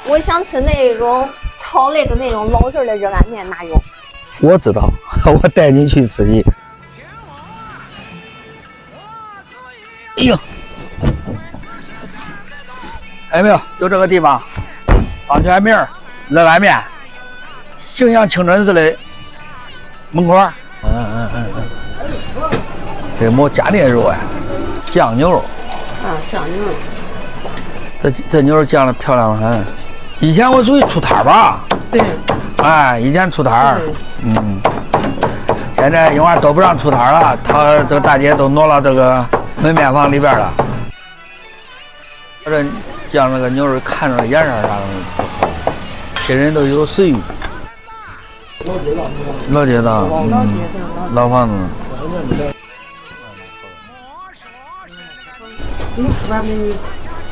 我想吃那种炒类的那种老式的热干面，哪有？我知道，我带你去吃去。哎呦，哎没有，就这个地方，方全名热干面，形象清真寺的门口。这没加那肉啊，酱牛肉。酱牛肉。这牛肉酱的漂亮得很。以前我属于出摊吧？对。哎，以前出摊现在因为都不让出摊了，他这个大姐都挪到这个门面房里边了。这酱那个牛肉看着颜色啥的，这人都有食欲。老街道，老房子。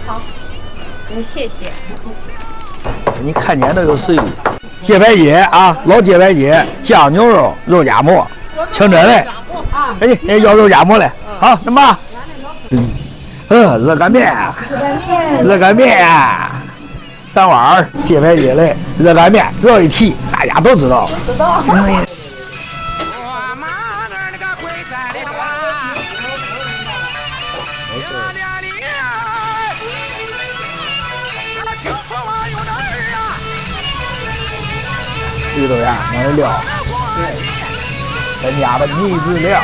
好，谢谢。你看见都有食欲。街牌街啊，老街牌街，酱牛肉、肉夹馍，清真的。哎，要肉夹馍嘞。好，那么，热干面，热干面，三碗街牌街的热干面，只要一提，大家都知道。知道。绿豆芽那是料，咱家的秘制料。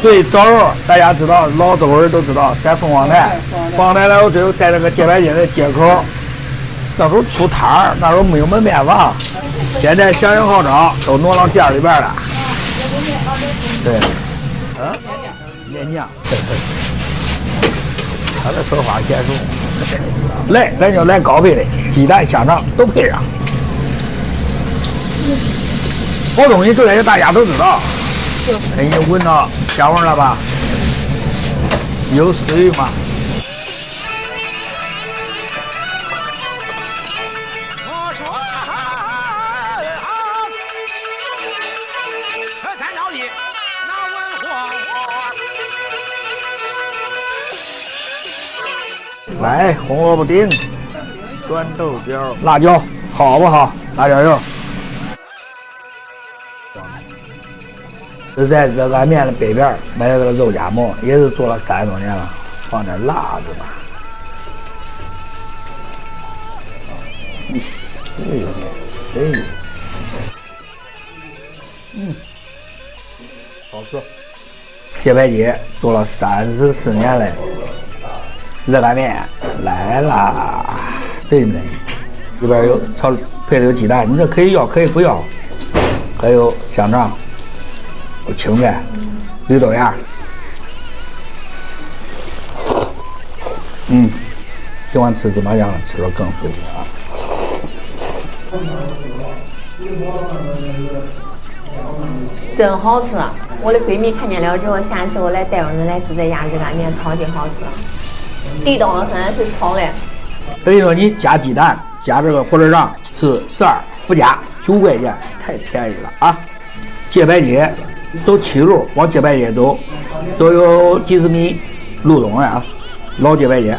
对，枣肉大家知道，老周人都知道，在凤凰台，凤凰台那时候只有在这个街牌街的街口，那时候出摊儿，那时候没有门面房，现在响应号召都挪到店里边了。对，面酱，他的手法娴熟。来，咱就来高配的，鸡蛋、香肠都配上。好东西这些大家都知道。哎，你闻到香味了吧？有食欲吗？来，红萝卜丁、酸豆角、辣椒，好不好？辣椒油。是在热干面的北边买的这个肉夹馍，也是做了30多年了，放点辣子吧。好吃。街牌街做了34年了。热干面来啦，对不对？里边有配的有鸡蛋，你这可以要，可以不要。还有香肠，有青菜，绿豆芽。喜欢吃芝麻酱，吃了更舒服啊。真好吃！我的闺蜜看见了之后，下次我来带人来吃这家热干面，超级好吃。地道的很，是炒的。等于说你加鸡蛋，加这个火腿肠是12，不加9块钱，太便宜了啊！街牌街走7路往街牌街走，都有几十米路东了啊，老街牌街。